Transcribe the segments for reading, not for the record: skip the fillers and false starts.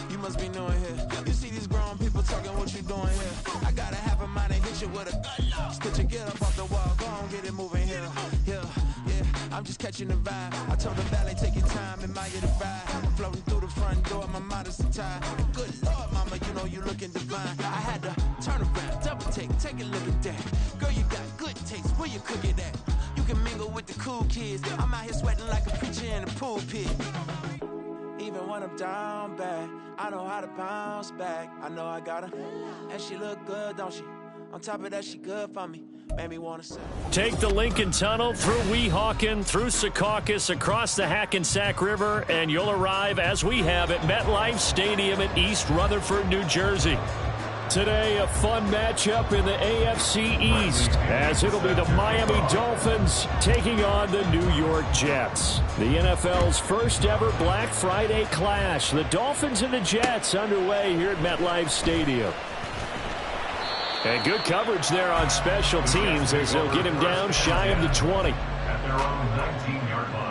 You must be new in here. You see these grown people talking, what you doing here? I gotta have a mind and hit you with a stitch you get up off the wall, go on, get it moving here. Yeah, I'm just catching the vibe. I told the ballet, take your time, admire the ride. I'm floating through the front door, my mind is tied. Good Lord, mama, you know you looking divine. I had to turn around, double take a look at that. Girl, you got good taste, where you cook it at? You can mingle with the cool kids. I'm out here sweating like a preacher in a pool pit. Even when I'm down bad, I know how to bounce back. I know I got her, and she look good, don't she? On top of that, she good for me. Made me want to say. Take the Lincoln Tunnel through Weehawken, through Secaucus, across the Hackensack River, and you'll arrive, as we have, at MetLife Stadium in East Rutherford, New Jersey. Today, a fun matchup in the AFC East, as it'll be the Miami Dolphins taking on the New York Jets. The NFL's first ever Black Friday clash. The Dolphins and the Jets underway here at MetLife Stadium. And good coverage there on special teams as they'll get him down shy of the 20. At their own 19-yard line.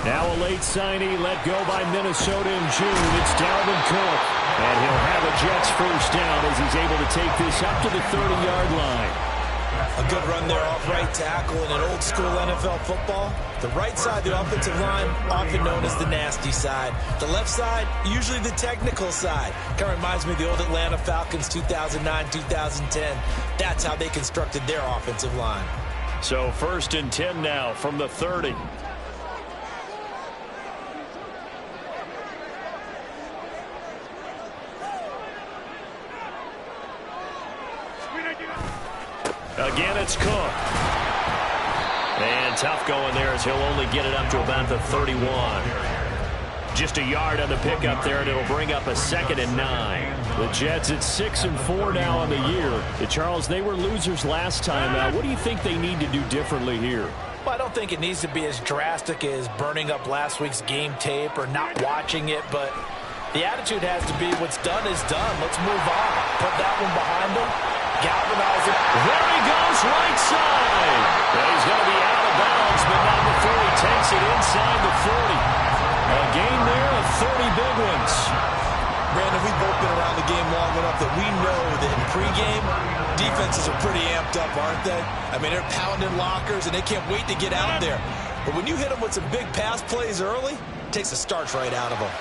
Now a late signee let go by Minnesota in June. It's Dalvin Cook. And he'll have a Jets first down as he's able to take this up to the 30-yard line. A good run there off right tackle in an old-school NFL football. The right side, the offensive line, often known as the nasty side. The left side, usually the technical side. Kind of reminds me of the old Atlanta Falcons 2009, 2010. That's how they constructed their offensive line. So 1st and 10 now from the 30. Again, it's Cook. And tough going there as he'll only get it up to about the 31. Just a yard on the pickup there, and it'll bring up a 2nd and 9. The Jets at 6-4 now on the year. Charles, they were losers last time out. What do you think they need to do differently here? Well, I don't think it needs to be as drastic as burning up last week's game tape or not watching it, but the attitude has to be what's done is done. Let's move on. Put that one behind them. Galvanize it. There he goes, right side. And he's going to be out of bounds, but not before he takes it inside the 40. A gain there of 30 big ones. Brandon, we've both been around the game long enough that we know that in pregame, defenses are pretty amped up, aren't they? I mean, they're pounding lockers, and they can't wait to get out there. But when you hit them with some big pass plays early, it takes the starch right out of them.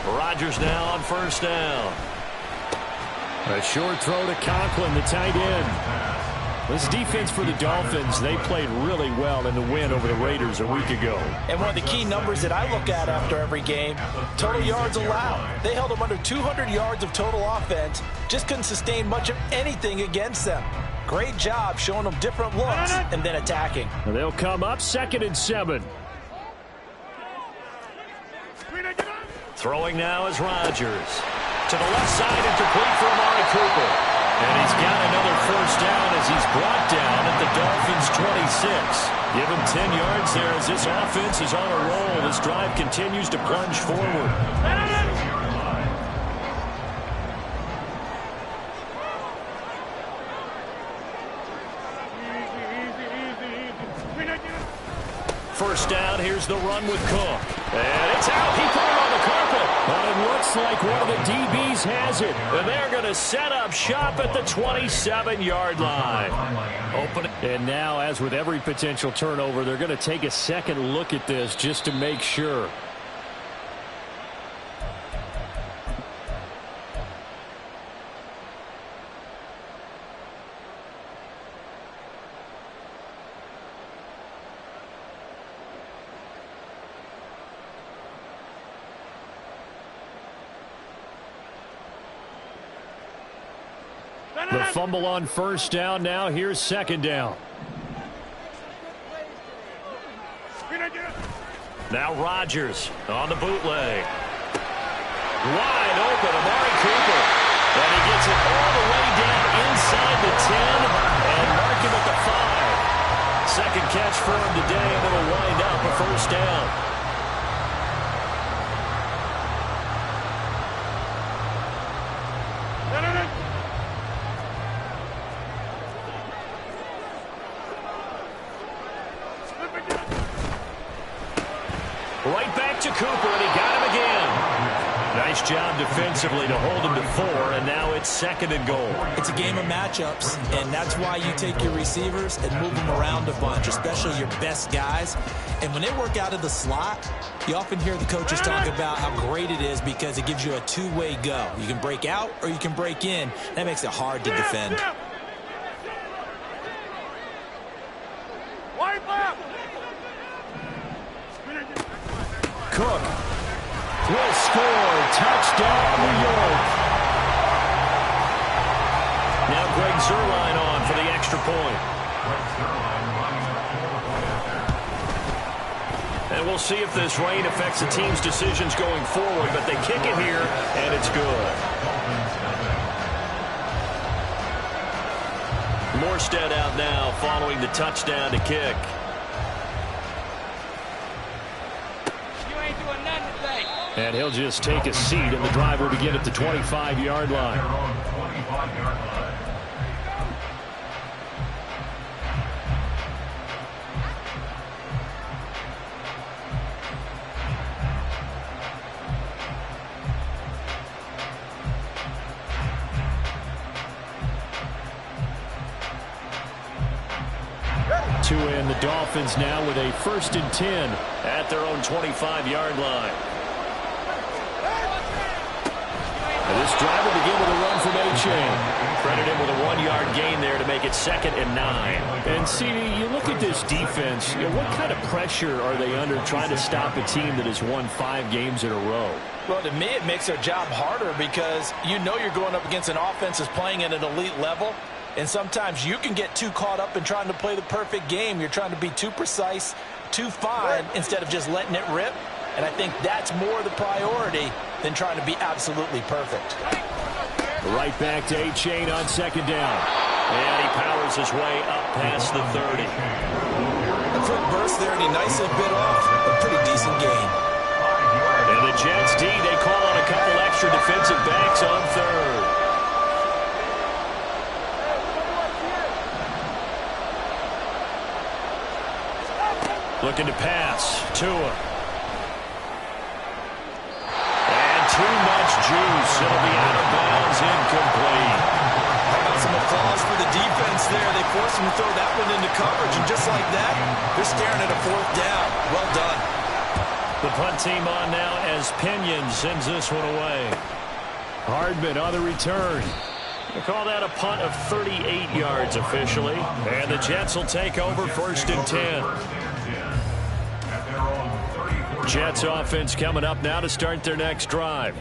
Rodgers now on 1st down. A short throw to Conklin, the tight end. This defense for the Dolphins, they played really well in the win over the Raiders a week ago. And one of the key numbers that I look at after every game, total yards allowed. They held them under 200 yards of total offense, just couldn't sustain much of anything against them. Great job showing them different looks and then attacking. And they'll come up 2nd and 7. Throwing now is Rodgers. To the left side, incomplete for Amari Cooper. And he's got another first down as he's brought down at the Dolphins' 26. Give him 10 yards there as this offense is on a roll. This drive continues to plunge forward. First down, here's the run with Cook. And it's out. He put it on the carpet. But it looks like one of the DBs has it. And they're going to set up shop at the 27-yard line. Open. And now, as with every potential turnover, they're going to take a second look at this just to make sure. The fumble on first down. Now here's second down. Now Rodgers on the bootleg. Wide open, Amari Cooper. And he gets it all the way down inside the 10 and mark him at the 5. Second catch for him today, and it'll wind up a first down. Right back to Cooper, and he got him again. Nice job defensively to hold him to 4, and now it's second and goal. It's a game of matchups, and that's why you take your receivers and move them around a bunch, especially your best guys. And when they work out of the slot, you often hear the coaches talk about how great it is because it gives you a two-way go. You can break out or you can break in. That makes it hard to defend. Cook will score. Touchdown, New York. Now Greg Zuerlein on for the extra point. And we'll see if this rain affects the team's decisions going forward, but they kick it here, and it's good. Morstead out now following the touchdown to kick. And he'll just take a seat, and the drive will begin at the 25-yard line. To end the Dolphins now with a 1st and 10 at their own 25-yard line. This drive will begin with a run from A-Chain. Credit him with a 1-yard gain there to make it 2nd and 9. And, CD, you look at this defense, what kind of pressure are they under trying to stop a team that has won 5 games in a row? Well, to me, it makes their job harder because you know you're going up against an offense that's playing at an elite level. And sometimes you can get too caught up in trying to play the perfect game. You're trying to be too precise, too fine, instead of just letting it rip. And I think that's more the priority than trying to be absolutely perfect. Right back to A-Chain on 2nd down. And he powers his way up past the 30. A quick burst there, and he nicely bit off a pretty decent gain. And the Jets D, they call on a couple extra defensive backs on 3rd. Looking to pass. Tua. And too much juice. It'll be out of bounds, incomplete. How about some applause for the defense there? They forced him to throw that one into coverage, and just like that, they're staring at a 4th down. Well done. The punt team on now as Pinion sends this one away. Hardman on the return. They call that a punt of 38 yards officially. And the Jets will take over 1st and 10. Jets offense coming up now to start their next drive.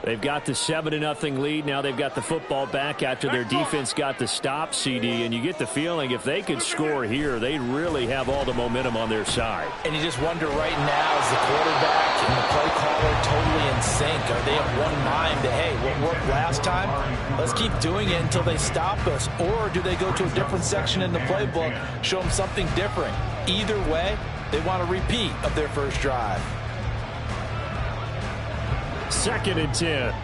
They've got the 7-0 lead. Now they've got the football back after their defense got the stop, CD. And you get the feeling if they could score here, they really have all the momentum on their side. And you just wonder right now, is the quarterback and the play caller totally in sync? Are they of one mind that, hey, what worked last time? Let's keep doing it until they stop us. Or do they go to a different section in the playbook, show them something different? Either way, they want a repeat of their first drive. 2nd and 10.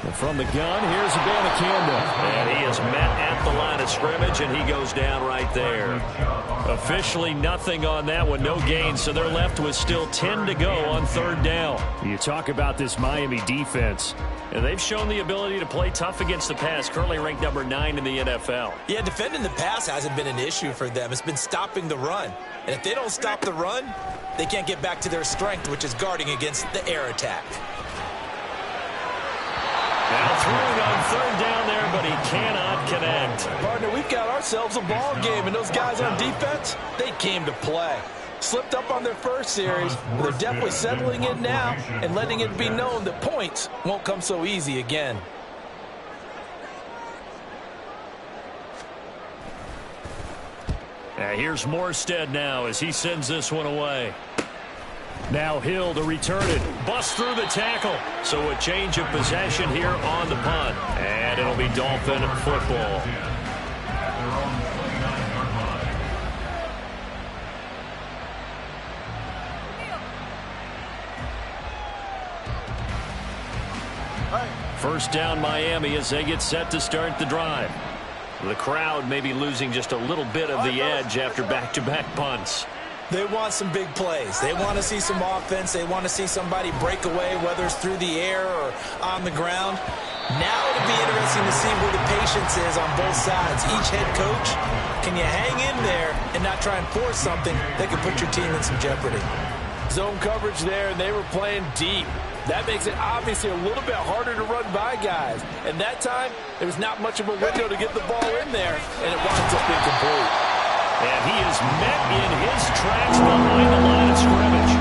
And from the gun, here's Abanikanda. And he is met at the line of scrimmage, and he goes down right there. Officially nothing on that one, no gain, so they're left with still 10 to go on 3rd down. You talk about this Miami defense, and they've shown the ability to play tough against the pass, currently ranked number 9 in the NFL. Yeah, defending the pass hasn't been an issue for them. It's been stopping the run. And if they don't stop the run, they can't get back to their strength, which is guarding against the air attack. Now throwing on 3rd down there, but he cannot connect. Partner, we've got ourselves a ball game, and those guys on defense, they came to play. Slipped up on their first series, but they're definitely settling in now and letting it be known that points won't come so easy again. Here's Morstead now as he sends this one away. Now Hill to return it. Bust through the tackle. So a change of possession here on the punt. And it'll be Dolphin football. First down Miami as they get set to start the drive. The crowd may be losing just a little bit of the edge after back-to-back punts. They want some big plays. They want to see some offense. They want to see somebody break away, whether it's through the air or on the ground. Now it'll be interesting to see where the patience is on both sides. Each head coach, can you hang in there and not try and force something that could put your team in some jeopardy? Zone coverage there, and they were playing deep. That makes it obviously a little bit harder to run by guys. And that time, there was not much of a window to get the ball in there, and it winds up incomplete. And he is met in his tracks behind the line of scrimmage.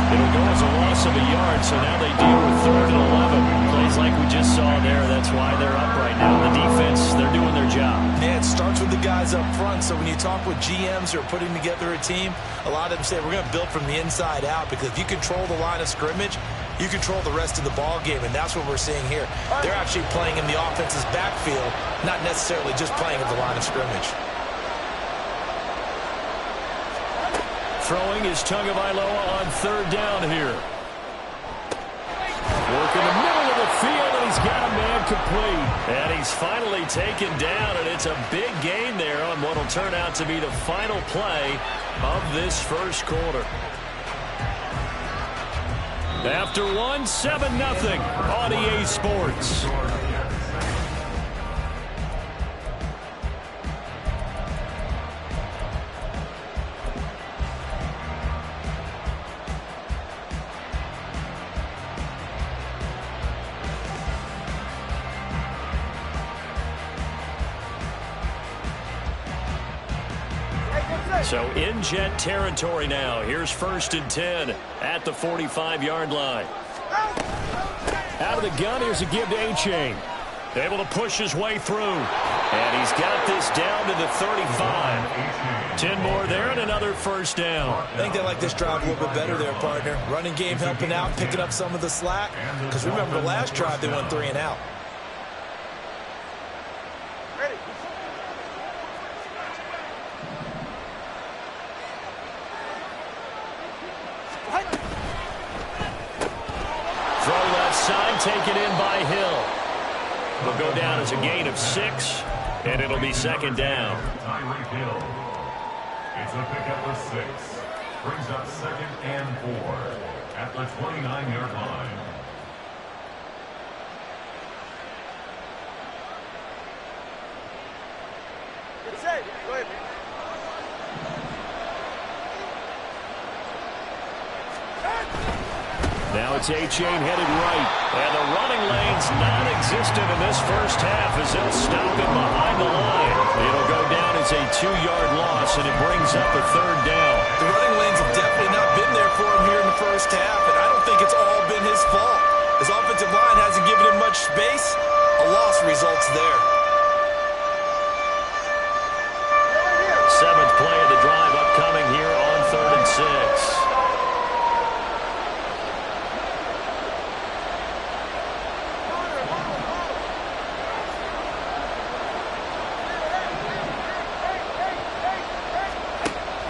It'll go as a loss of a yard, so now they deal with 3rd and 11. Plays like we just saw there. That's why they're up right now. The defense, they're doing their job. Yeah, it starts with the guys up front. So when you talk with GMs who are putting together a team, a lot of them say we're going to build from the inside out, because if you control the line of scrimmage, you control the rest of the ball game, and that's what we're seeing here. They're actually playing in the offense's backfield, not necessarily just playing at the line of scrimmage. Throwing is Tagovailoa on 3rd down here. Work in the middle of the field, and he's got a man complete. And he's finally taken down, and it's a big gain there on what will turn out to be the final play of this first quarter. After one, 7-0 on EA Sports. So in Jet territory now. Here's 1st and 10 at the 45-yard line. Out of the gun, here's a give to A-Chain. Able to push his way through. And he's got this down to the 35. 10 more there and another first down. I think they like this drive a little bit better there, partner. Running game helping out, picking up some of the slack. Because remember, the last drive they went 3 and out. Taken in by Hill. Will go down as a gain of 6, and it'll be 2nd down. Tyreek Hill. It's a pickup of 6. Brings up 2nd and 4 at the 29-yard line. Good save. Go ahead. Now it's A-Chain headed right. And the running lane's non-existent in this first half as they'll stop him behind the line. It'll go down as a 2-yard loss, and it brings up a 3rd down. The running lanes have definitely not been there for him here in the first half, and I don't think it's all been his fault. His offensive line hasn't given him much space. A loss results there. 7th play of the drive upcoming here on 3rd and 6.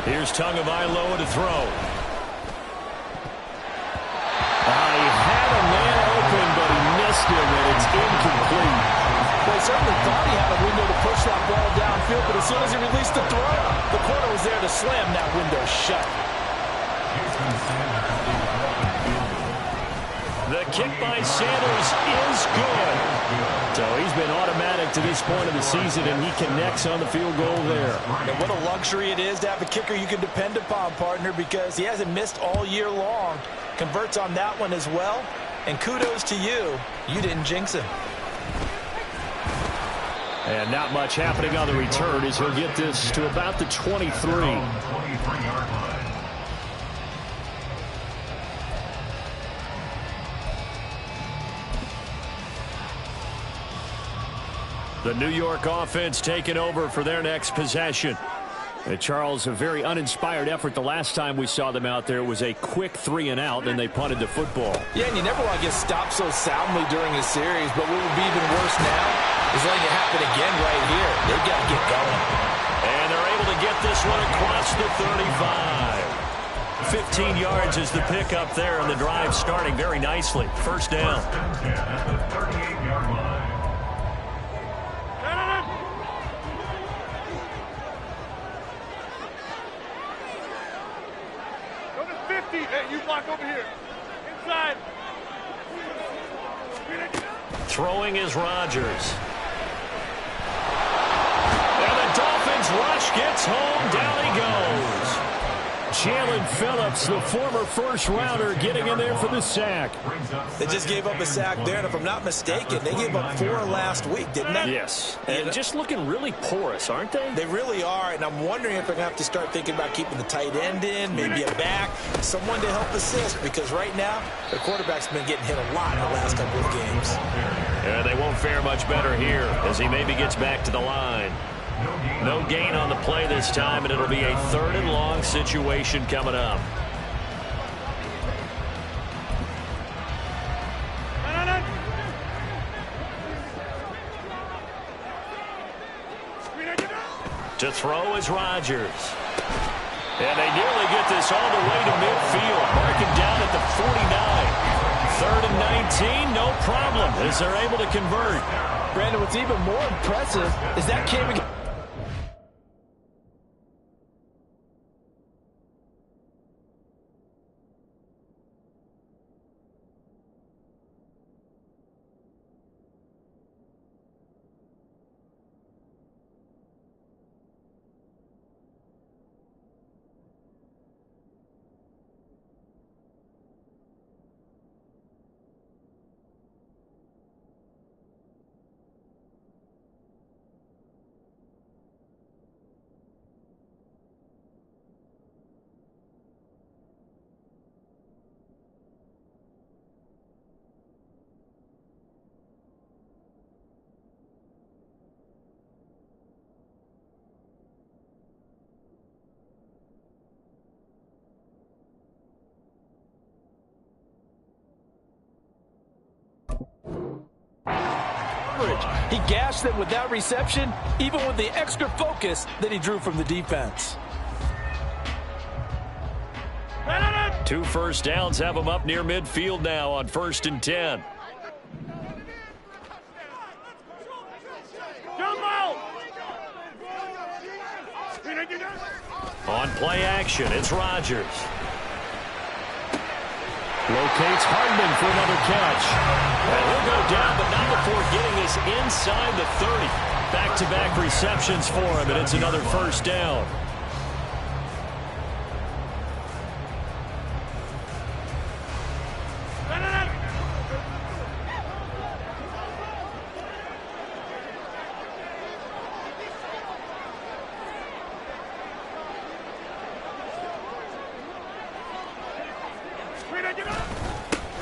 Here's Tagovailoa to throw. He had a man open, but he missed him, and it's incomplete. Well, he certainly thought he had a window to push that ball downfield, but as soon as he released the throw, the corner was there to slam that window shut. The kick by Sanders is good. So he's been automatic to this point of the season, and he connects on the field goal there. And what a luxury it is to have a kicker you can depend upon, partner, because he hasn't missed all year long. Converts on that one as well. And kudos to you. You didn't jinx him. And not much happening on the return as he'll get this to about the 23. The New York offense taking over for their next possession. Charles, a very uninspired effort the last time we saw them out there. It was a quick 3-and-out, and they punted the football. Yeah, and you never want to get stopped so soundly during a series, but what would be even worse now is letting it happen again right here. They've got to get going. And they're able to get this one across the 35. 15 yards is the pickup there, and the drive starting very nicely. First down. At the 38-yard line. Hey, you block over here. Inside. Throwing is Rodgers. And the Dolphins rush gets home. Down he goes. Jalen Phillips, the former first-rounder, getting in there for the sack. They just gave up a sack there, and if I'm not mistaken, they gave up 4 last week, didn't they? Yes, and just looking really porous, aren't they? They really are, and I'm wondering if they're going to have to start thinking about keeping the tight end in, maybe a back, someone to help assist, because right now, their quarterback's been getting hit a lot in the last couple of games. Yeah, they won't fare much better here as he maybe gets back to the line. No gain on the play this time, and it'll be a 3rd-and-long situation coming up. To throw is Rodgers. And they nearly get this all the way to midfield, marking down at the 49. 3rd and 19, no problem, as they're able to convert. Brandon, what's even more impressive is that came again. He gashed them with that reception, even with the extra focus that he drew from the defense. 2 first downs have them up near midfield now on 1st and 10. On play action, it's Rodgers. Locates Hardman for another catch. And he'll go down, but not before getting us inside the 30. Back-to-back receptions for him, and it's another first down.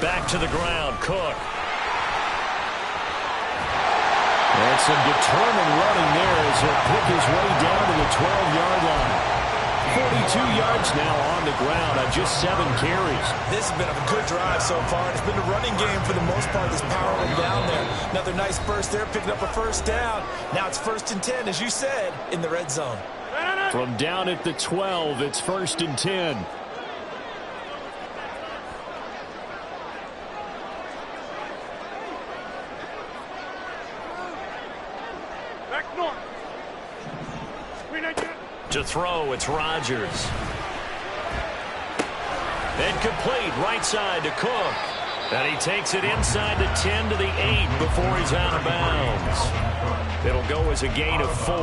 Back to the ground, Cook. And some determined running there as he'll pick his way down to the 12-yard line. 42 yards now on the ground on just 7 carries. This has been a good drive so far. It's been a running game for the most part that's powering them down there. Another nice burst there, picking up a first down. Now it's 1st and 10, as you said, in the red zone. From down at the 12, it's 1st and 10. To throw, it's Rodgers. And complete, right side to Cook. And he takes it inside the 10 to the 8 before he's out of bounds. It'll go as a gain of 4,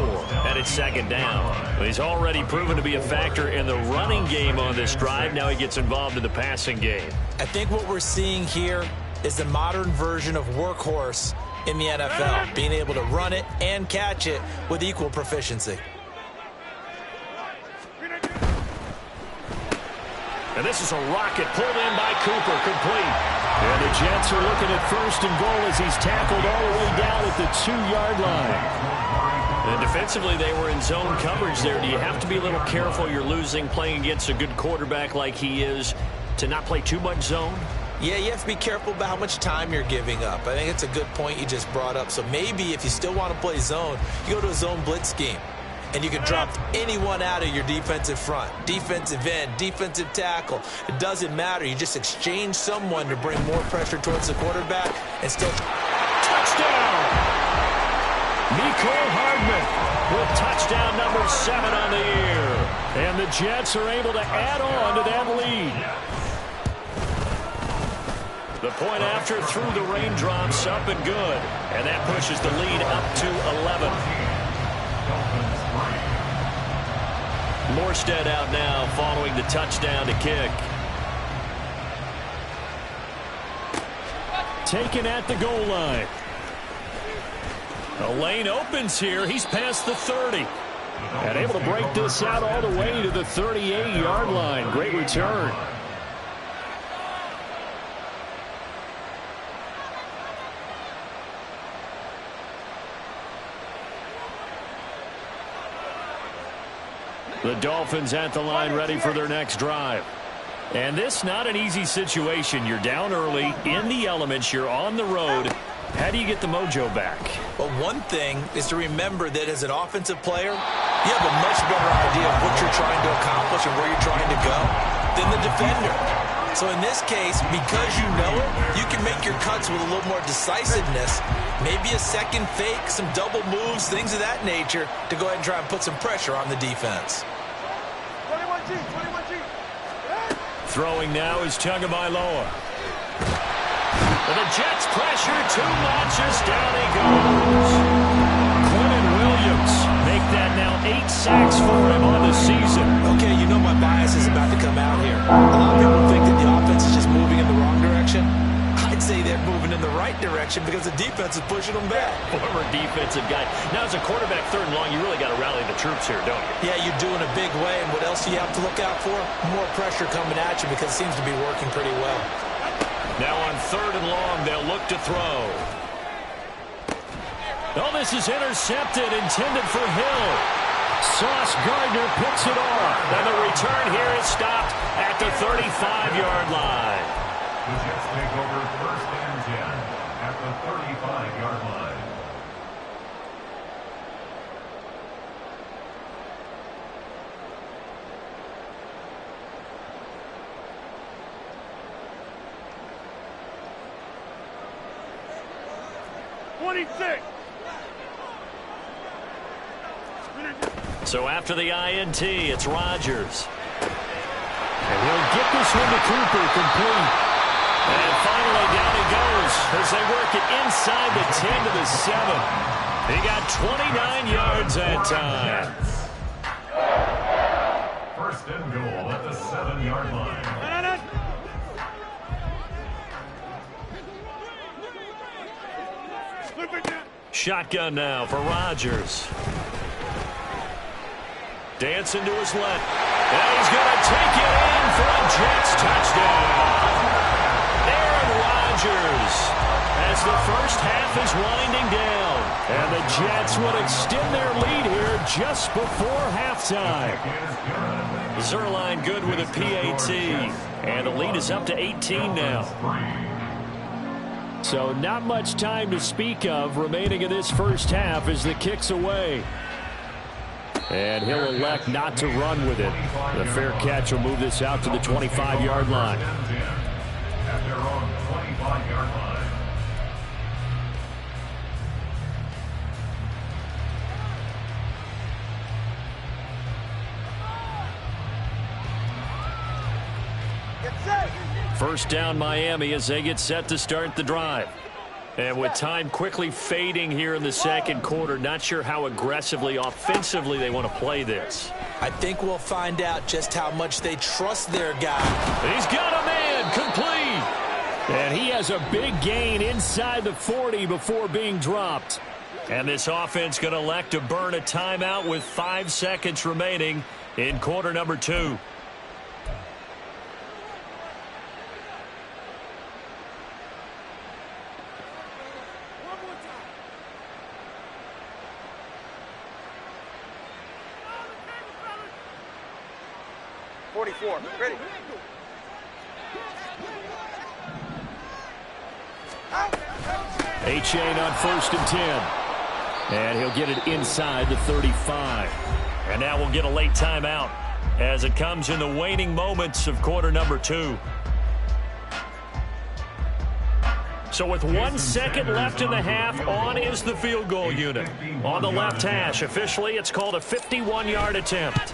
and it's 2nd down. He's already proven to be a factor in the running game on this drive. Now he gets involved in the passing game. I think what we're seeing here is the modern version of workhorse in the NFL, being able to run it and catch it with equal proficiency. And this is a rocket pulled in by Cooper, complete. And they Jets are looking at first and goal as he's tackled all the way down at the 2-yard line. And defensively, they were in zone coverage there. Do you have to be a little careful? You're losing, playing against a good quarterback like he is, to not play too much zone? Yeah, you have to be careful about how much time you're giving up. I think it's a good point you just brought up. So maybe if you still want to play zone, you go to a zone blitz scheme. And you can drop anyone out of your defensive front. Defensive end, defensive tackle. It doesn't matter. You just exchange someone to bring more pressure towards the quarterback and still... Touchdown! Mecole Hardman with touchdown number 7 on the year. And the Jets are able to add on to that lead. The point after through the raindrops, up and good. And that pushes the lead up to 11. Morstead out now following the touchdown to kick. Taken at the goal line. The lane opens here. He's past the 30. And able to break this out all the way to the 38-yard line. Great return. The Dolphins at the line ready for their next drive. And this not an easy situation. You're down early, in the elements, you're on the road. How do you get the mojo back? Well, one thing is to remember that as an offensive player, you have a much better idea of what you're trying to accomplish and where you're trying to go than the defender. So in this case, because you know it, you can make your cuts with a little more decisiveness. Maybe a second fake, some double moves, things of that nature to go ahead and try and put some pressure on the defense. 21G, 21G. Throwing now is Tagovailoa. And the Jets pressure too much as down he goes. Quentin Williams make that now 8 sacks for him on the season. Okay, you know my bias is about to come out here. A lot of people think that the offense is just moving in the wrong direction. I'd say they're moving in the right direction because the defense is pushing them back. Former defensive guy. Now, as a quarterback, 3rd and long, you really got to rally the troops here, don't you? Yeah, you do in a big way. And what else do you have to look out for? More pressure coming at you because it seems to be working pretty well. Now on 3rd and long, they'll look to throw. Oh, this is intercepted, intended for Hill. Sauce Gardner picks it off. And the return here is stopped at the 35-yard line. The Jets take over 1st and 10 at the 35-yard line. So after the INT, it's Rodgers. And he'll get this one to Cooper, complete. And finally down he goes as they work it inside the 10 to the 7. He got 29 yards that time. 1st and goal at the 7-yard line. Shotgun now for Rodgers. Dancing to his left. And he's going to take it in for a Jets touchdown. Aaron Rodgers as the first half is winding down. And the Jets would extend their lead here just before halftime. Zerline good with a PAT. And the lead is up to 18 now. So not much time to speak of remaining in this first half as the kick's away. And he'll elect not to run with it. The fair catch will move this out to the 25-yard line. At their own 25-yard line. First down Miami as they get set to start the drive. And with time quickly fading here in the second quarter, not sure how aggressively, offensively they want to play this. I think we'll find out just how much they trust their guy. He's got a man, complete. And he has a big gain inside the 40 before being dropped. And this offense going to elect to burn a timeout with 5 seconds remaining in quarter number 2. M24. Ready? A-Chain on 1st and 10. And he'll get it inside the 35. And now we'll get a late timeout as it comes in the waning moments of quarter number 2. So with 1 second left in the half, on is the field goal unit. On the left hash, officially it's called a 51-yard attempt.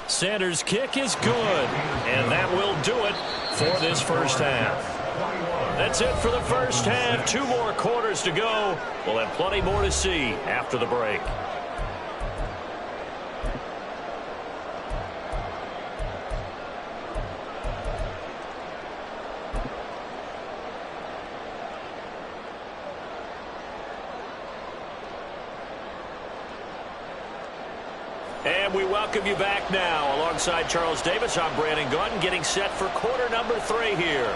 Sanders' kick is good, and that will do it for this first half. That's it for the first half. 2 more quarters to go. We'll have plenty more to see after the break. And we welcome you back now. Alongside Charles Davis, I'm Brandon Gunn, getting set for quarter number 3 here.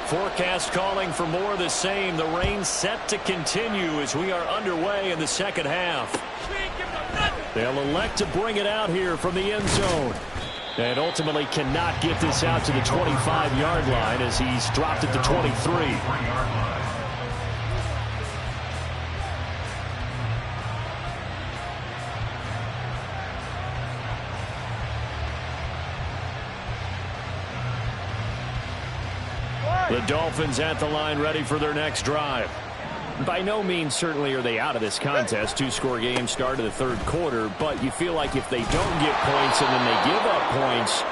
Forecast calling for more of the same. The rain set to continue as we are underway in the second half. They'll elect to bring it out here from the end zone. And ultimately cannot get this out to the 25-yard line as he's dropped at the 23. The Dolphins at the line ready for their next drive. By no means certainly are they out of this contest. 2-score game start of the third quarter, but you feel like if they don't get points and then they give up points,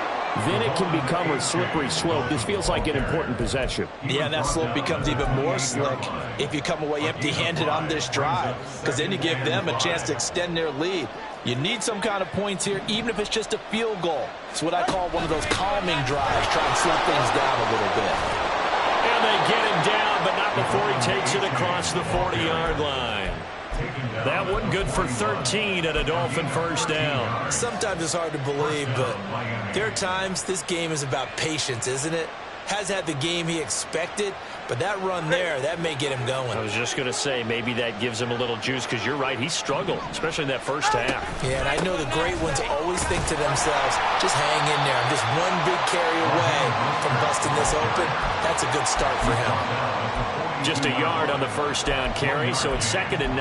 then it can become a slippery slope. This feels like an important possession. Yeah, that slope becomes even more slick if you come away empty-handed on this drive, because then you give them a chance to extend their lead. You need some kind of points here, even if it's just a field goal. It's what I call one of those calming drives, try and slow things down a little bit. And they get him down, but not before he takes it across the 40-yard line. That one good for 13 at a Dolphin first down. Sometimes it's hard to believe, but there are times this game is about patience, isn't it? Has had the game he expected, but that run there, that may get him going. I was just going to say, maybe that gives him a little juice, because you're right, he struggled, especially in that first half. Yeah, and I know the great ones always think to themselves, just hang in there. I'm just one big carry away from busting this open. That's a good start for him. Just a yard on the first down carry, so it's 2nd and 9.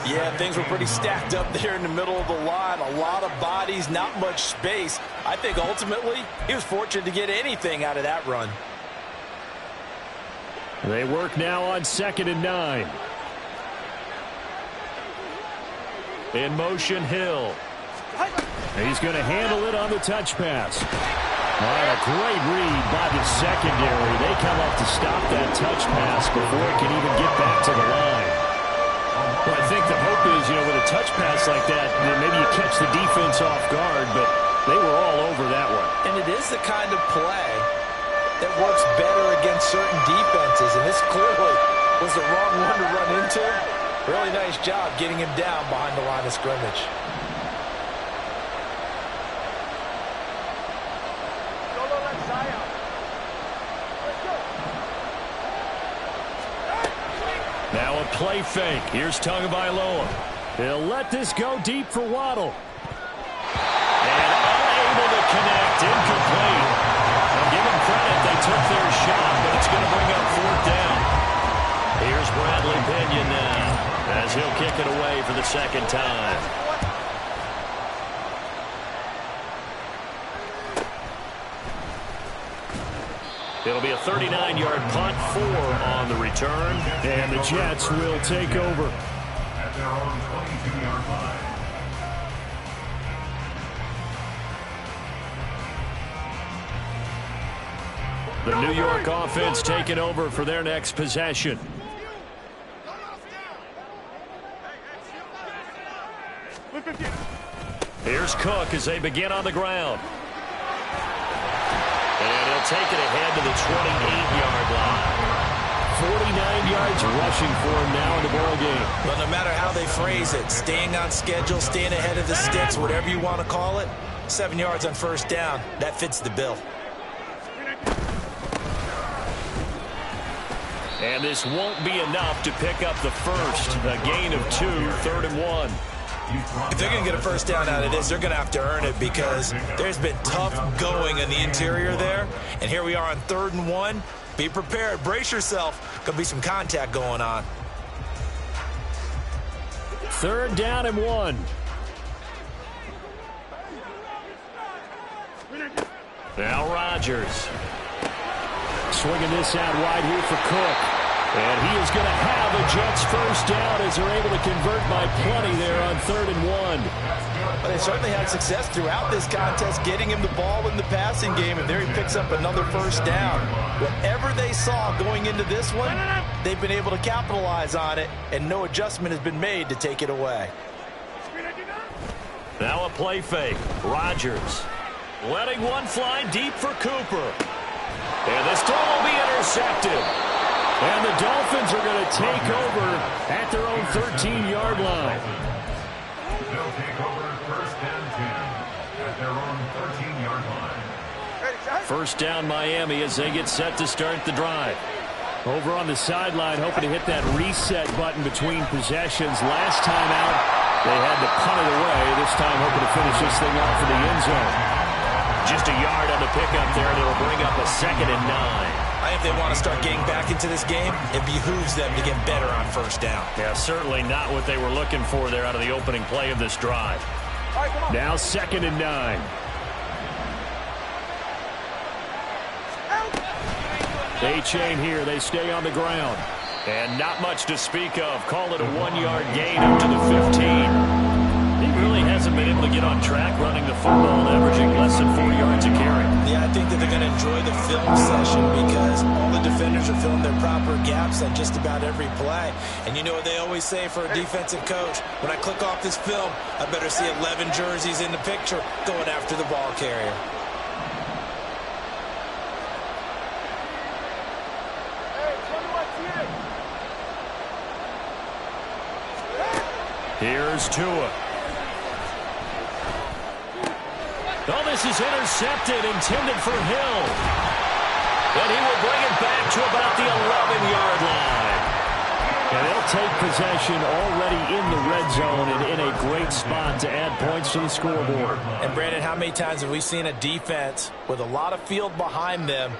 Yeah, things were pretty stacked up there in the middle of the line. A lot of bodies, not much space. I think ultimately he was fortunate to get anything out of that run. They work now on 2nd and 9. In motion, Hill. He's going to handle it on the touch pass. All right, a great read by the secondary. They come up to stop that touch pass before it can even get back to the line. Well, I think the hope is, with a touch pass like that, maybe you catch the defense off guard, but they were all over that one. And it is the kind of play that works better against certain defenses, and this clearly was the wrong one to run into. Really nice job getting him down behind the line of scrimmage. Now a play fake. Here's Tagovailoa. He'll let this go deep for Waddle. And unable to connect. Incomplete. I'll give them credit. They took their shot, but it's going to bring up 4th down. Here's Bradley Pinion now as he'll kick it away for the 2nd time. It'll be a 39-yard punt, 4 on the return, and the Jets will take over. At their own 22-yard line. The New York offense taking over for their next possession. Here's Cook as they begin on the ground. And he'll take it ahead to the 28-yard line. 49 yards rushing for him now in the ball game. But no matter how they phrase it, staying on schedule, staying ahead of the sticks, whatever you want to call it, 7 yards on first down, that fits the bill. And this won't be enough to pick up the first. A gain of 2, 3rd and 1. If they're going to get a first down out of this, they're going to have to earn it because there's been tough going in the interior there. And here we are on 3rd and 1. Be prepared. Brace yourself. Could be some contact going on. 3rd down and 1. Now Rodgers. Swinging this out wide here for Cook. And he is going to have a Jets first down as they're able to convert by plenty there on 3rd and 1. Well, they certainly had success throughout this contest getting him the ball in the passing game, and there he picks up another first down. Whatever they saw going into this one, they've been able to capitalize on it, and no adjustment has been made to take it away. Now a play fake. Rodgers letting one fly deep for Cooper. And this throw will be intercepted. And the Dolphins are going to take over at their own 13-yard line. They'll take over 1st and 10 at their own 13-yard line. First down Miami as they get set to start the drive. Over on the sideline, hoping to hit that reset button between possessions. Last time out, they had to punt it away. This time hoping to finish this thing off in the end zone. Just a yard on the pickup there, and it'll bring up a 2nd and 9. I think if they want to start getting back into this game, it behooves them to get better on first down. Yeah, certainly not what they were looking for there out of the opening play of this drive. Now 2nd and 9. They chain here. They stay on the ground. And not much to speak of. Call it a 1-yard gain up to the 15. He really hasn't been able to get on track running the football, averaging less than 4 yards a carry. Yeah, I think that they're going to enjoy the film session because all the defenders are filling their proper gaps on just about every play. And you know what they always say for a defensive coach? When I click off this film, I better see 11 jerseys in the picture going after the ball carrier. Here's Tua. Oh, this is intercepted, intended for Hill. And he will bring it back to about the 11-yard line. And they'll take possession already in the red zone and in a great spot to add points to the scoreboard. And, Brandon, how many times have we seen a defense with a lot of field behind them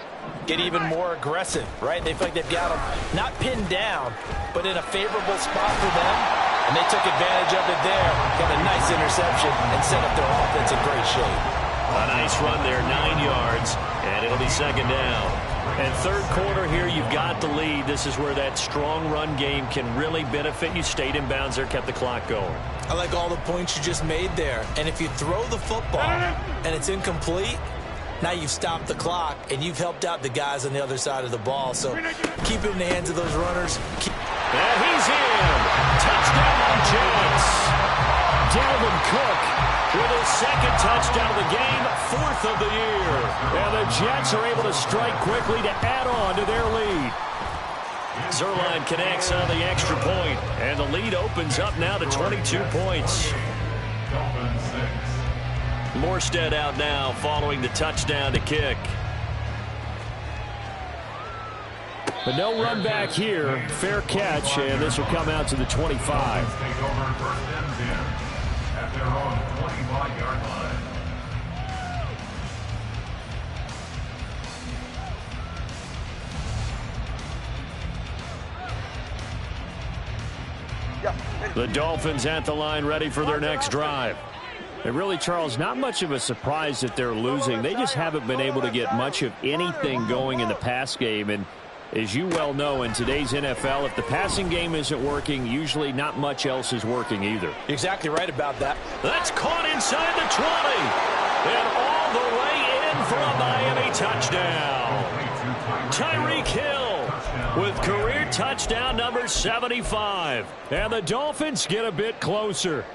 get even more aggressive, right? They feel like they've got them not pinned down, but in a favorable spot for them. And they took advantage of it there, got a nice interception, and set up their offense in great shape. A nice run there, 9 yards, and it'll be 2nd down. And 3rd quarter here, you've got the lead. This is where that strong run game can really benefit you. Stayed in bounds there, kept the clock going. I like all the points you just made there. And if you throw the football and it's incomplete, now you've stopped the clock, and you've helped out the guys on the other side of the ball. So keep it in the hands of those runners. And he's in. Touchdown, Jets. Dalvin Cook with his 2nd touchdown of the game, 4th of the year. And the Jets are able to strike quickly to add on to their lead. Zerline connects on the extra point, and the lead opens up now to 22 points. Morstead out now following the touchdown to kick. But no run back here. Fair catch, and this will come out to the 25. Take over 1st and 10 at their own 25-yard line. The Dolphins at the line, ready for their next drive. And really, Charles, not much of a surprise that they're losing. They just haven't been able to get much of anything going in the pass game. And as you well know, in today's NFL, if the passing game isn't working, usually not much else is working either. You're exactly right about that. That's caught inside the 20. And all the way in for a Miami touchdown. Tyreek Hill with career touchdown number 75. And the Dolphins get a bit closer.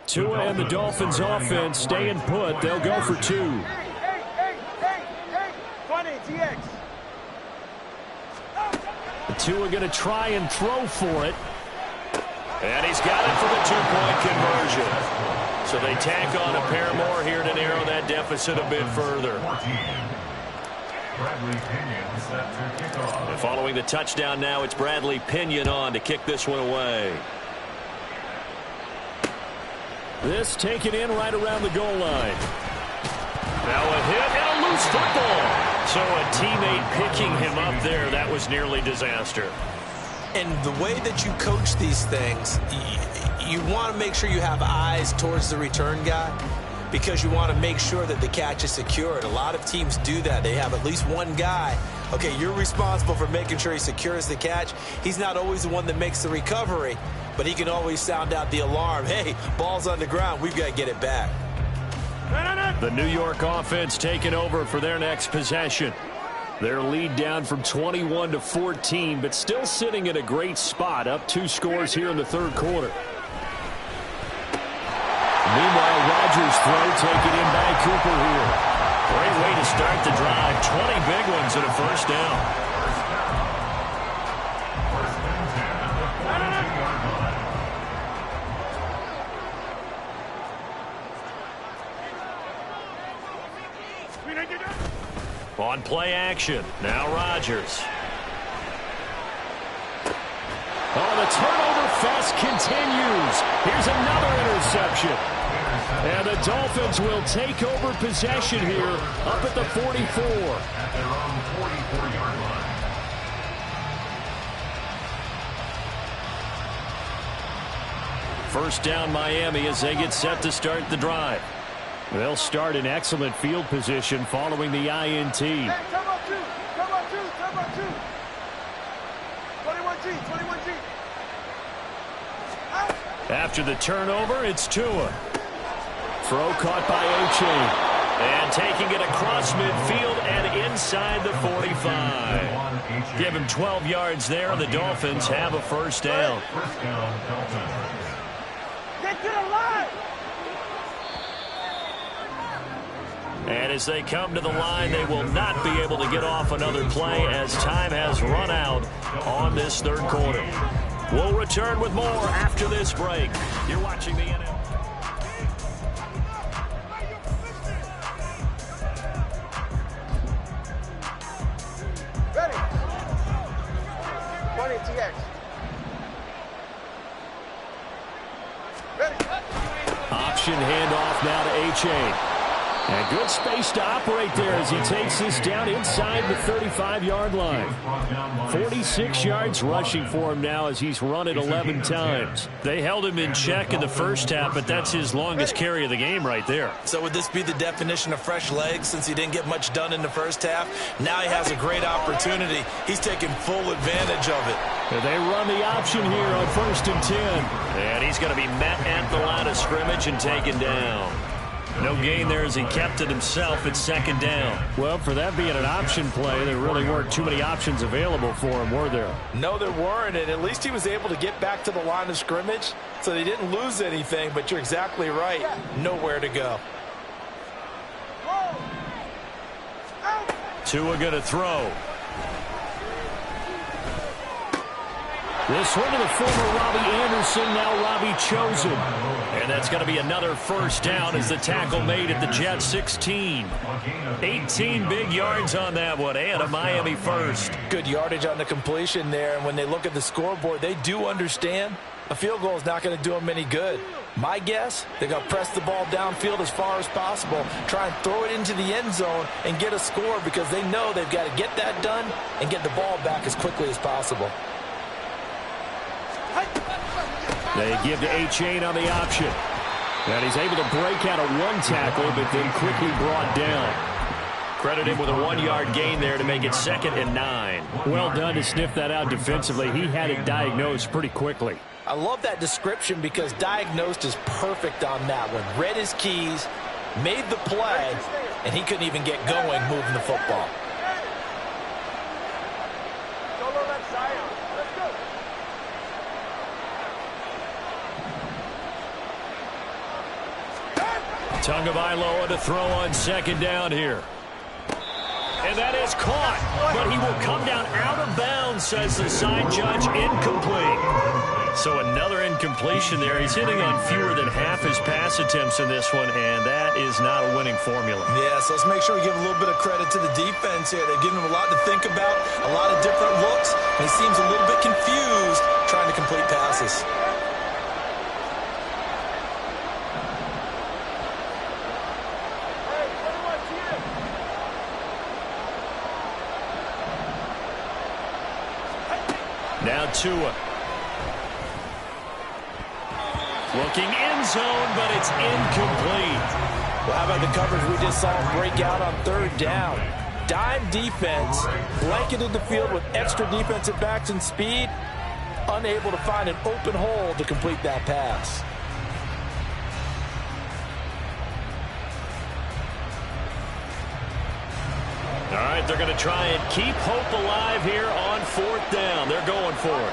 Tua and the Dolphins offense staying put. They'll go for 2. Tua going to try and throw for it. And he's got it for the two-point conversion. So they tack on a pair more here to narrow that deficit a bit further. And following the touchdown now, it's Bradley Pinion on to kick this one away. This taken in right around the goal line. Now a hit and a loose football. So a teammate picking him up there, that was nearly disaster. And the way that you coach these things, you want to make sure you have eyes towards the return guy because you want to make sure that the catch is secured. A lot of teams do that. They have at least one guy. Okay, you're responsible for making sure he secures the catch. He's not always the one that makes the recovery, but he can always sound out the alarm. Hey, ball's on the ground. We've got to get it back. The New York offense taking over for their next possession. Their lead down from 21 to 14, but still sitting in a great spot, up 2 scores here in the third quarter. Meanwhile, Rodgers' throw taken in by Cooper here. Great way to start the drive. 20 big ones and a first down. On play action, now Rodgers. Oh, the turnover fest continues. Here's another interception. And the Dolphins will take over possession here up at the 44. At their own 44-yard line. First down Miami as they get set to start the drive. They'll start in excellent field position following the INT. Hey, come on, two. 21G. After the turnover, it's Tua. Throw caught by A-Chain. And taking it across midfield and inside the 45. Give him 12 yards there, and the Dolphins have a first down. First down, Dolphins. Get to the line. And as they come to the line, they will not be able to get off another play as time has run out on this third quarter. We'll return with more after this break. You're watching the NFL. Ready. 20 TX. Ready. Option handoff now to A-Chain. And good space to operate there as he takes this down inside the 35-yard line. 46 yards rushing for him now as he's run it 11 times. They held him in check in the first half, but that's his longest carry of the game right there. So would this be the definition of fresh legs since he didn't get much done in the first half? Now he has a great opportunity. He's taking full advantage of it. And they run the option here on 1st and 10. And he's going to be met at the line of scrimmage and taken down. No gain there as he kept it himself at second down. Well, for that being an option play, there really weren't too many options available for him, were there? No, there weren't, and at least he was able to get back to the line of scrimmage, so they didn't lose anything, but you're exactly right. Nowhere to go. Tua going to throw. This one to the former Robbie Anderson, now Robbie Chosen. And that's going to be another first down as the tackle made at the Jets 16. 18 big yards on that one, and a Miami first. Good yardage on the completion there, and when they look at the scoreboard, they do understand a field goal is not going to do them any good. My guess, they're going to press the ball downfield as far as possible, try and throw it into the end zone and get a score because they know they've got to get that done and get the ball back as quickly as possible. They give to A-Chain on the option. And he's able to break out a one tackle, but then quickly brought down. Credit him with a 1-yard gain there to make it 2nd and 9. Well done to sniff that out defensively. He had it diagnosed pretty quickly. I love that description because diagnosed is perfect on that one. Read his keys, made the play, and he couldn't even get going moving the football. Tagovailoa to throw on second down here. And that is caught, but he will come down out of bounds, says the side judge, incomplete. So another incompletion there. He's hitting on fewer than half his pass attempts in this one, and that is not a winning formula. Yeah, so let's make sure we give a little bit of credit to the defense here. They've given him a lot to think about, a lot of different looks, and he seems a little bit confused trying to complete passes. Now Tua. Looking end zone, but it's incomplete. Well, how about the coverage we just saw break out on third down? Dime defense, blanketed the field with extra defensive backs and speed, unable to find an open hole to complete that pass. All right, they're going to try and keep hope alive here on fourth down. They're going for it.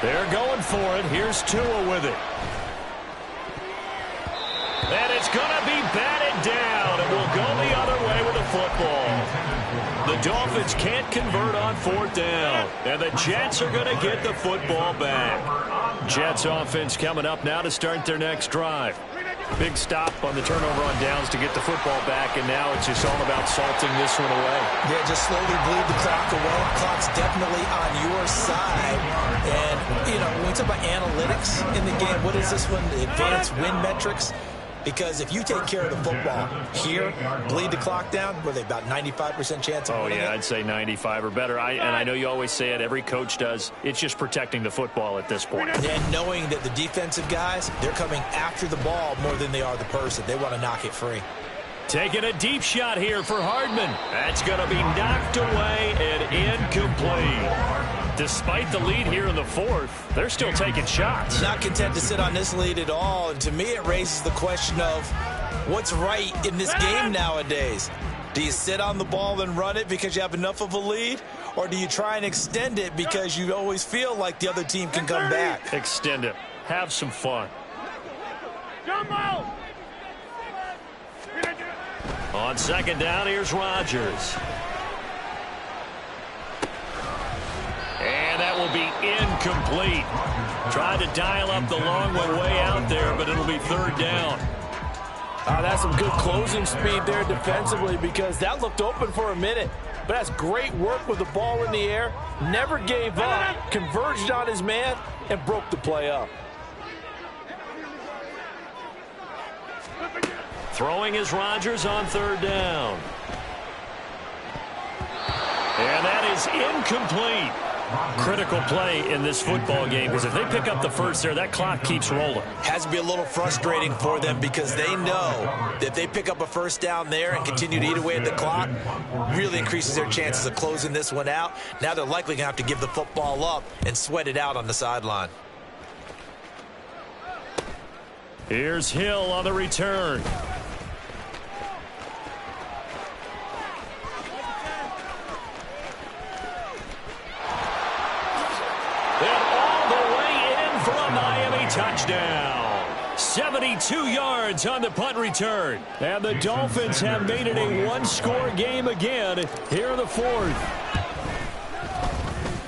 They're going for it. Here's Tua with it. And it's going to be batted down. It will go the other way with the football. The Dolphins can't convert on fourth down. And the Jets are going to get the football back. Jets offense coming up now to start their next drive. Big stop on the turnover on downs to get the football back, and now it's just all about salting this one away. Yeah, just slowly bleed the clock away. Clock's definitely on your side. And, you know, when we talk about analytics in the game, what is this one? The advanced win metrics? Because if you take care of the football here, bleed the clock down, were they about 95% chance of winning it? I'd say 95 or better. And I know you always say it, every coach does. It's just protecting the football at this point. And knowing that the defensive guys, they're coming after the ball more than they are the person. They want to knock it free. Taking a deep shot here for Hardman. That's going to be knocked away and incomplete. Despite the lead here in the fourth, they're still taking shots. Not content to sit on this lead at all. And to me, it raises the question of what's right in this game nowadays. Do you sit on the ball and run it because you have enough of a lead? Or do you try and extend it because you always feel like the other team can come back? Extend it. Have some fun. On second down, here's Rodgers. And that will be incomplete. Tried to dial up the long one way out there, but it'll be third down. That's some good closing speed there defensively, because that looked open for a minute. But that's great work with the ball in the air. Never gave up, converged on his man, and broke the play up. Throwing is Rodgers on third down. And that is incomplete. Critical play in this football game, because if they pick up the first there, that clock keeps rolling. Has to be a little frustrating for them, because they know that if they pick up a first down there and continue to eat away at the clock, really increases their chances of closing this one out. Now they're likely going to have to give the football up and sweat it out on the sideline. Here's Hill on the return. Touchdown. 72 yards on the punt return. And the Dolphins have made it a one-score game again here in the fourth.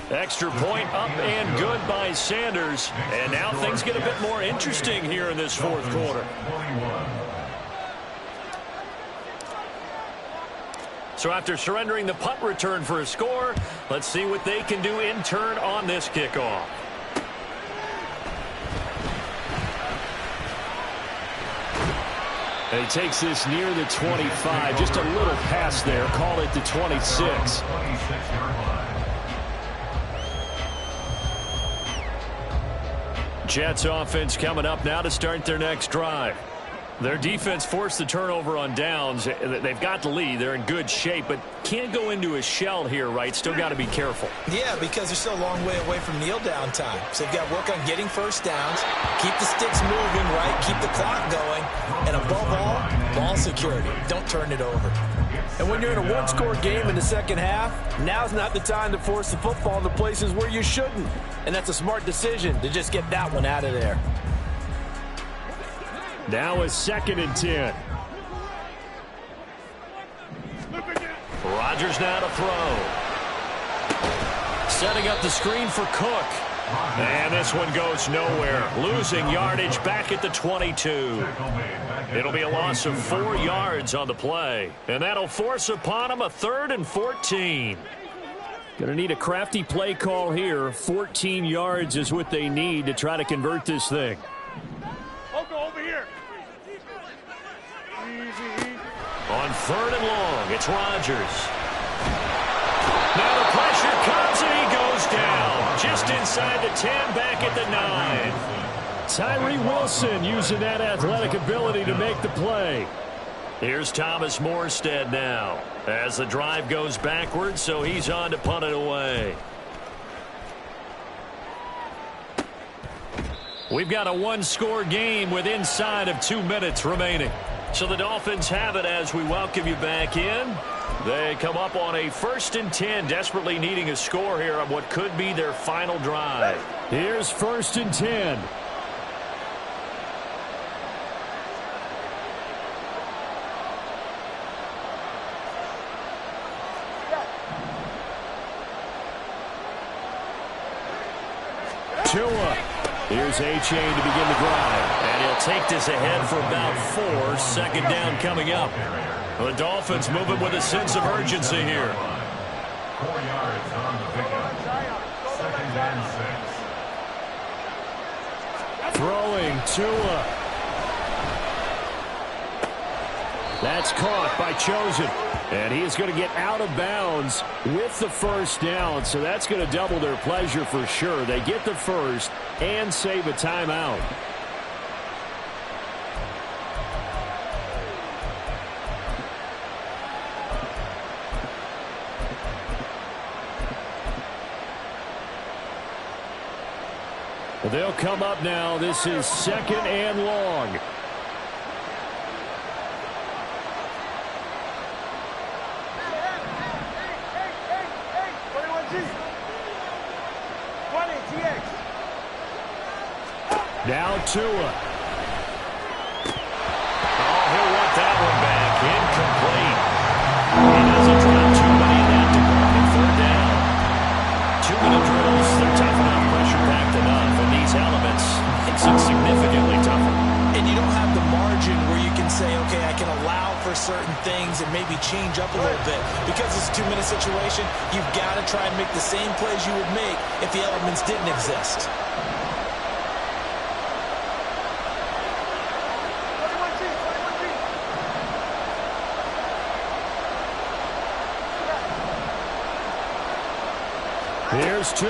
Extra point up and good by Sanders. And now things get a bit more interesting here in this fourth quarter. So after surrendering the punt return for a score, let's see what they can do in turn on this kickoff. And he takes this near the 25. Just a little pass there. Call it the 26. Jets offense coming up now to start their next drive. Their defense forced the turnover on downs. They've got the lead. They're in good shape, but can't go into a shell here, right? Still got to be careful. Yeah, because they're still a long way away from kneel down time. So they've got to work on getting first downs, keep the sticks moving, right? Keep the clock going. And above all, ball security. Don't turn it over. And when you're in a one-score game in the second half, now's not the time to force the football in the places where you shouldn't. And that's a smart decision to just get that one out of there. Now a 2nd and 10. Rodgers now to throw. Setting up the screen for Cook. And this one goes nowhere. Losing yardage back at the 22. It'll be a loss of 4 yards on the play. And that'll force upon him a 3rd and 14. Going to need a crafty play call here. 14 yards is what they need to try to convert this thing. Over here. Easy. On 3rd and long, it's Rodgers. Now the pressure comes and he goes down. Just inside the 10, back at the 9. Tyree Wilson using that athletic ability to make the play. Here's Thomas Morstead now as the drive goes backwards, so he's on to punt it away. We've got a 1-score game with inside of 2 minutes remaining. So the Dolphins have it as we welcome you back in. They come up on a 1st and 10, desperately needing a score here on what could be their final drive. Here's 1st and 10. Tua. Here's A-Chain to begin the drive. And he'll take this ahead for about 4. 2nd down coming up. The Dolphins moving with a sense of urgency here. 4 yards on the pickup. 2nd and 6. Throwing Tua. That's caught by Chosen. And he is going to get out of bounds with the 1st down. So that's going to double their pleasure for sure. They get the 1st and save a timeout. They'll come up now. This is 2nd and long. Now Tua. Oh, he'll want that one back. Incomplete. He doesn't drop too many in that department. 3rd down. 2-minute drills. They're tough enough, pressure-packed enough. And these elements makes it significantly tougher. And you don't have the margin where you can say, okay, I can allow for certain things and maybe change up a little bit. Because it's a 2-minute situation, you've got to try and make the same plays you would make if the elements didn't exist. Here's Tua.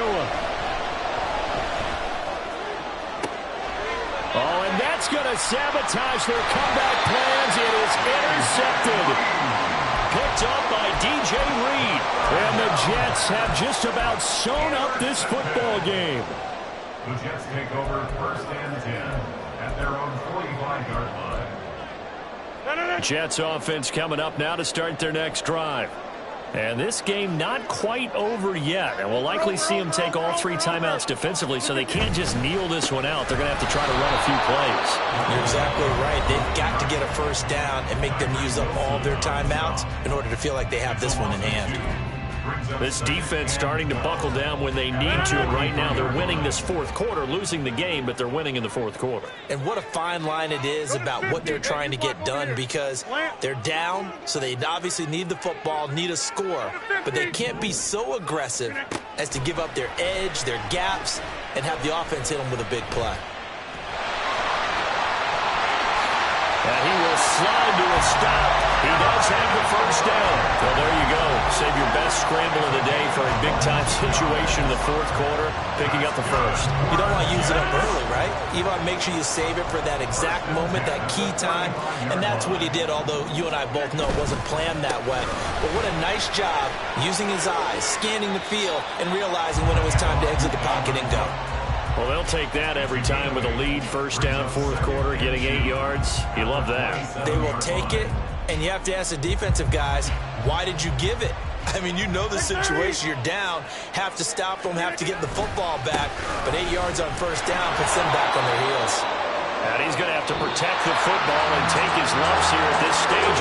Oh, and that's going to sabotage their comeback plans. It is intercepted. Picked up by DJ Reed. And the Jets have just about sewn up this football game. The Jets take over 1st and 10 at their own 45-yard line. Jets offense coming up now to start their next drive. And this game not quite over yet. And we'll likely see them take all 3 timeouts defensively, so they can't just kneel this one out. They're going to have to try to run a few plays. You're exactly right. They've got to get a 1st down and make them use up all their timeouts in order to feel like they have this one in hand. This defense starting to buckle down when they need to, and right now they're winning this 4th quarter, losing the game, but they're winning in the 4th quarter. And what a fine line it is about what they're trying to get done, because they're down, so they obviously need the football, need a score, but they can't be so aggressive as to give up their edge, their gaps, and have the offense hit them with a big play. And he will slide to a stop. He does have the 1st down. Well, there you go. Save your best scramble of the day for a big-time situation in the 4th quarter, picking up the 1st. You don't want to use it up early, right? You want to make sure you save it for that exact moment, that key time, and that's what he did, although you and I both know it wasn't planned that way. But what a nice job using his eyes, scanning the field, and realizing when it was time to exit the pocket and go. Well, they'll take that every time with a lead, 1st down, 4th quarter, getting 8 yards. You love that. They will take it, and you have to ask the defensive guys, why did you give it? I mean, you know the situation. You're down, have to stop them, have to get the football back, but 8 yards on 1st down puts them back on their heels. And he's going to have to protect the football and take his lumps here at this stage